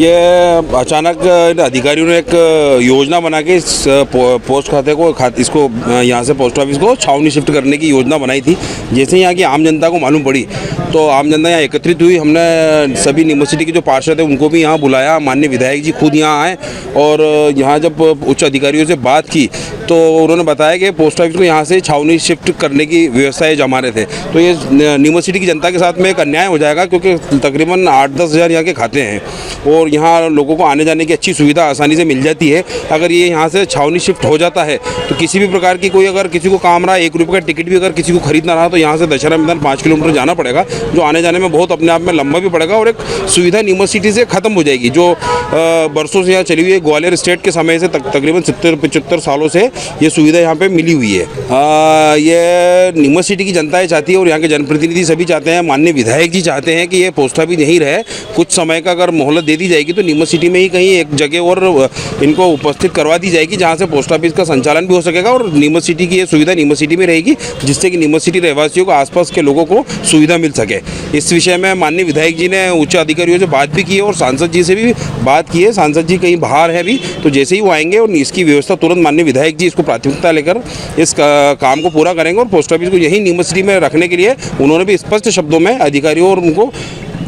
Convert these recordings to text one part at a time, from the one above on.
ये अचानक अधिकारियों ने एक योजना बना के इस पोस्ट खाते को इसको यहाँ से पोस्ट ऑफिस को छावनी शिफ्ट करने की योजना बनाई थी। जैसे यहाँ की आम जनता को मालूम पड़ी तो आम जनता यहाँ एकत्रित हुई। हमने सभी नीमच सिटी के जो पार्षद हैं उनको भी यहाँ बुलाया, माननीय विधायक जी खुद यहाँ आए और यहाँ जब उच्च अधिकारियों से बात की तो उन्होंने बताया कि पोस्ट ऑफिस को यहाँ से छावनी शिफ्ट करने की व्यवस्था जमा रहे थे। तो ये नीमच सिटी की जनता के साथ में एक अन्याय हो जाएगा, क्योंकि तकरीबन 8-10 हज़ार यहाँ के खाते हैं और यहाँ लोगों को आने जाने की अच्छी सुविधा आसानी से मिल जाती है। अगर ये यहाँ से छावनी शिफ्ट हो जाता है तो किसी भी प्रकार की कोई अगर किसी को काम रहा, 1 रुपये का टिकट भी अगर किसी को खरीदना रहा तो यहाँ से दशहरा मैदान 5 किलोमीटर जाना पड़ेगा, जो आने जाने में बहुत अपने आप में लंबा भी पड़ेगा और एक सुविधा नीमच सिटी से ख़त्म हो जाएगी, जो बरसों से यहाँ चली हुई है। ग्वालियर स्टेट के समय से तकरीबन 70-75 सालों से ये सुविधा यहाँ पे मिली हुई है। ये नीमच सिटी की जनता चाहती है और यहाँ के जनप्रतिनिधि सभी चाहते हैं, माननीय विधायक जी चाहते हैं कि ये पोस्ट ऑफिस यहीं रहे। कुछ समय का अगर मोहलत दे दी जाएगी तो नीमच सिटी में ही कहीं एक जगह और इनको उपस्थित करवा दी जाएगी जहाँ से पोस्ट ऑफिस का संचालन भी हो सकेगा और नीमच सिटी की ये सुविधा नीमच सिटी में रहेगी, जिससे कि नीमच सिटी रहवासियों को, आसपास के लोगों को सुविधा मिल सके। इस विषय में माननीय विधायक जी ने उच्च अधिकारियों से बात भी की है और सांसद जी से भी बात की है। सांसद जी कहीं बाहर है अभी, तो जैसे ही वो आएंगे और इसकी व्यवस्था तुरंत माननीय विधायक जी इसको प्राथमिकता लेकर इस काम को पूरा करेंगे और पोस्ट ऑफिस को यही नीमच सिटी में रखने के लिए उन्होंने भी स्पष्ट शब्दों में अधिकारियों और उनको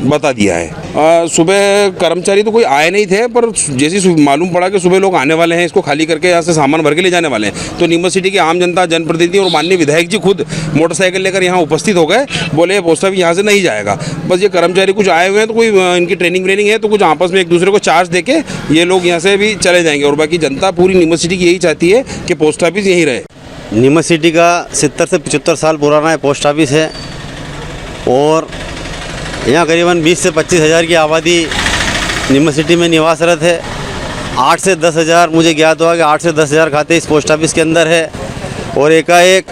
बता दिया है। सुबह कर्मचारी तो कोई आए नहीं थे, पर जैसे मालूम पड़ा कि सुबह लोग आने वाले हैं, इसको खाली करके यहाँ से सामान भर के ले जाने वाले हैं, तो नीमच सिटी की आम जनता, जनप्रतिनिधि और माननीय विधायक जी खुद मोटरसाइकिल लेकर यहाँ उपस्थित हो गए। बोले पोस्ट ऑफिस यहाँ से नहीं जाएगा। बस ये कर्मचारी कुछ आए हुए हैं तो कोई इनकी ट्रेनिंग है तो कुछ आपस में एक दूसरे को चार्ज दे के ये लोग यहाँ से भी चले जाएंगे और बाकी जनता पूरी नीमच सिटी की यही चाहती है कि पोस्ट ऑफिस यहीं रहे। नीमच सिटी का 70 से 75 साल पुराना है पोस्ट ऑफिस है और यहाँ करीबन 20 से 25 हज़ार की आबादी नीमच सिटी में निवासरत है। 8 से 10 हज़ार मुझे ज्ञात हुआ कि 8 से 10 हज़ार खाते इस पोस्ट ऑफिस के अंदर है और एकाएक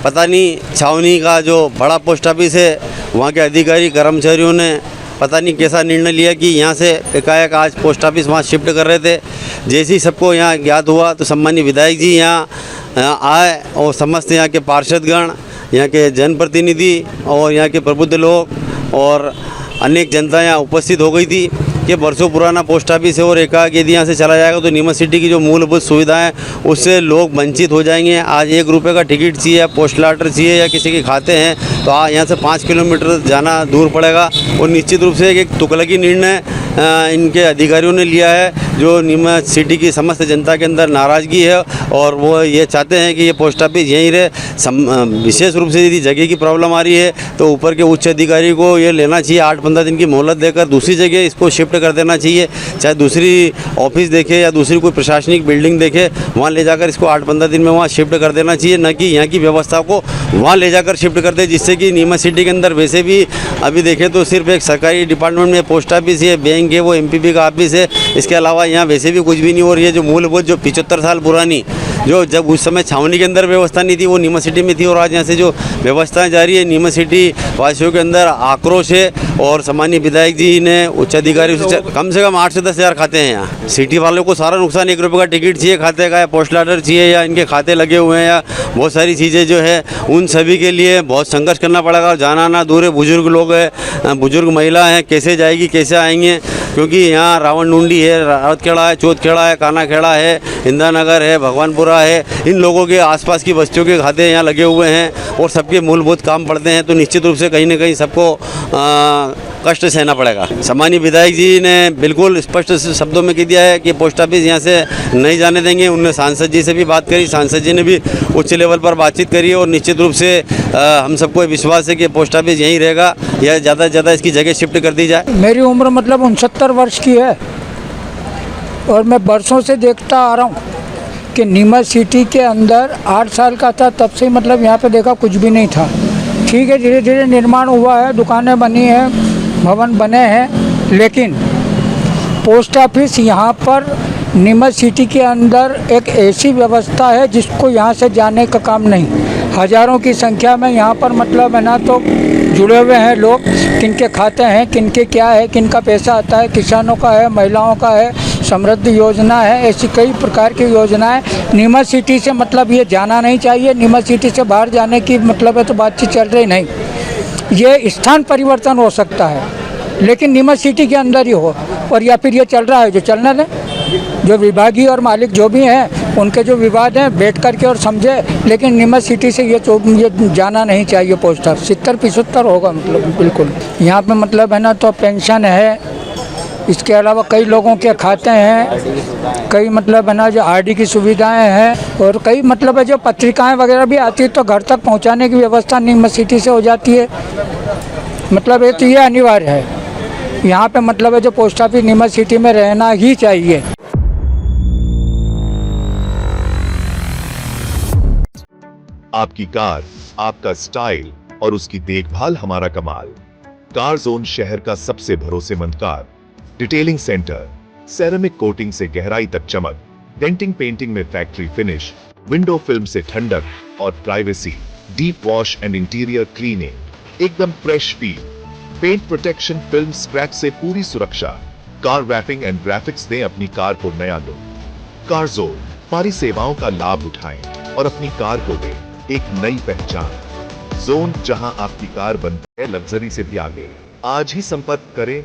पता नहीं छावनी का जो बड़ा पोस्ट ऑफिस है वहाँ के अधिकारी कर्मचारियों ने पता नहीं कैसा निर्णय लिया कि यहाँ से एकाएक आज पोस्ट ऑफिस वहाँ शिफ्ट कर रहे थे। जैसे ही सबको यहाँ ज्ञात हुआ तो सम्मानीय विधायक जी यहाँ आए और समस्त यहाँ के पार्षदगण, यहाँ के जनप्रतिनिधि और यहाँ के प्रबुद्ध लोग और अनेक जनता यहाँ उपस्थित हो गई थी कि बरसों पुराना पोस्ट ऑफिस है और एकाएक यदि यहाँ से चला जाएगा तो नीमच सिटी की जो मूलभूत सुविधाएं उससे लोग वंचित हो जाएंगे। आज 1 रुपये का टिकट चाहिए या पोस्ट लॉटर चाहिए या किसी के खाते हैं तो यहाँ से 5 किलोमीटर जाना दूर पड़ेगा और निश्चित रूप से एक तुगलकी निर्णय इनके अधिकारियों ने लिया है, जो नीमच सिटी की समस्त जनता के अंदर नाराज़गी है और वो ये चाहते हैं कि ये पोस्ट ऑफिस यहीं रहे। विशेष रूप से यदि जगह की प्रॉब्लम आ रही है तो ऊपर के उच्च अधिकारी को ये लेना चाहिए, 8-15 दिन की मोहलत देकर दूसरी जगह इसको शिफ्ट कर देना चाहिए, चाहे दूसरी ऑफिस देखे या दूसरी कोई प्रशासनिक बिल्डिंग देखे, वहाँ ले जाकर इसको 8-15 दिन में वहाँ शिफ्ट कर देना चाहिए, न कि यहाँ की व्यवस्था को वहाँ ले जाकर शिफ्ट कर दे, जिससे कि नीमच सिटी के अंदर वैसे भी अभी देखें तो सिर्फ एक सरकारी डिपार्टमेंट में पोस्ट ऑफिस है, बैंक है, वो MPP का ऑफिस है, इसके अलावा यहाँ वैसे भी कुछ भी नहीं। और ये जो मूलभूत जो 75 साल पुरानी जो जब उस समय छावनी के अंदर व्यवस्था नहीं थी वो नीमच सिटी में थी और आज यहाँ से जो व्यवस्थाएं जारी है, नीमच सिटी वासियों के अंदर आक्रोश है और सम्मानीय विधायक जी ने उच्च अधिकारी से कम 8 से 10 हज़ार खाते हैं। यहाँ सिटी वालों को सारा नुकसान, 1 रुपये का टिकट चाहिए खाते का, या पोस्ट लॉटर चाहिए या इनके खाते लगे हुए हैं या बहुत सारी चीज़ें जो है उन सभी के लिए बहुत संघर्ष करना पड़ेगा। जाना आना दूर है, बुजुर्ग लोग हैं, बुजुर्ग महिला हैं, कैसे जाएगी कैसे आएंगे, क्योंकि यहाँ रावण डूंडी है, रावतखेड़ा है, चौथखेड़ा है, कानाखेड़ा है, इंदिरा नगर है, भगवानपुरा है, इन लोगों के आसपास की बस्तियों के खाते यहाँ लगे हुए हैं और सबके मूलभूत काम पड़ते हैं, तो निश्चित रूप से कहीं ना कहीं सबको कष्ट सहना पड़ेगा। सम्मानीय विधायक जी ने बिल्कुल स्पष्ट शब्दों में कह दिया है कि पोस्ट ऑफिस यहाँ से नहीं जाने देंगे। उन्होंने सांसद जी से भी बात करी, सांसद जी ने भी उच्च लेवल पर बातचीत करी और निश्चित रूप से हम सबको विश्वास है कि पोस्ट ऑफिस यहीं रहेगा या ज़्यादा से ज़्यादा इसकी जगह शिफ्ट कर दी जाए। मेरी उम्र मतलब 69 वर्ष की है और मैं बरसों से देखता आ रहा हूँ कि नीमच सिटी के अंदर 8 साल का था तब से मतलब यहाँ पे देखा कुछ भी नहीं था। ठीक है, धीरे धीरे निर्माण हुआ है, दुकानें बनी हैं, भवन बने हैं, लेकिन पोस्ट ऑफिस यहाँ पर नीमच सिटी के अंदर एक ऐसी व्यवस्था है जिसको यहाँ से जाने का काम नहीं। हज़ारों की संख्या में यहाँ पर मतलब है ना तो जुड़े हुए हैं लोग, किनके खाते हैं, किनके क्या है, किनका पैसा आता है, किसानों का है, महिलाओं का है, समृद्धि योजना है, ऐसी कई प्रकार की योजनाएं। नीमच सिटी से मतलब ये जाना नहीं चाहिए, नीमच सिटी से बाहर जाने की मतलब है तो बातचीत चल रही नहीं। ये स्थान परिवर्तन हो सकता है, लेकिन नीमच सिटी के अंदर ही हो, और या फिर ये चल रहा है जो चलना दें, जो विभागीय और मालिक जो भी हैं उनके जो विवाद हैं बैठ करके और समझे, लेकिन नीमच सिटी से ये जाना नहीं चाहिए पोस्ट ऑफिस। 70-75 होगा मतलब बिल्कुल। यहाँ पे मतलब है ना तो पेंशन है, इसके अलावा कई लोगों के खाते हैं, कई मतलब है ना जो आरडी की सुविधाएं हैं, और कई मतलब है जो पत्रिकाएं वगैरह भी आती है तो घर तक पहुंचाने की व्यवस्था नीमच सिटी से हो जाती है। मतलब एक तो ये अनिवार्य है, यहाँ पे मतलब है जो पोस्ट ऑफिस नीमच सिटी में रहना ही चाहिए। आपकी कार, आपका स्टाइल और उसकी देखभाल हमारा कमाल। कार जोन शहर का सबसे भरोसेमंद car detailing centre, ceramic coating से गहराई तक चमक, डेंटिंग पेंटिंग में फैक्ट्री फिनिश, विंडो फिल्म से ठंडक और privacy, deep wash and interior cleaning, एकदम fresh feel, paint protection, film scratch से पूरी सुरक्षा, कार रैपिंग एंड ग्राफिक्स दें अपनी कार को नया लुक। कार जोन हमारी सेवाओं का लाभ उठाएं और अपनी कार को दें एक नई पहचान। जोन, जहां आपकी कार बनती है लग्जरी से भी आगे। आज ही संपर्क करें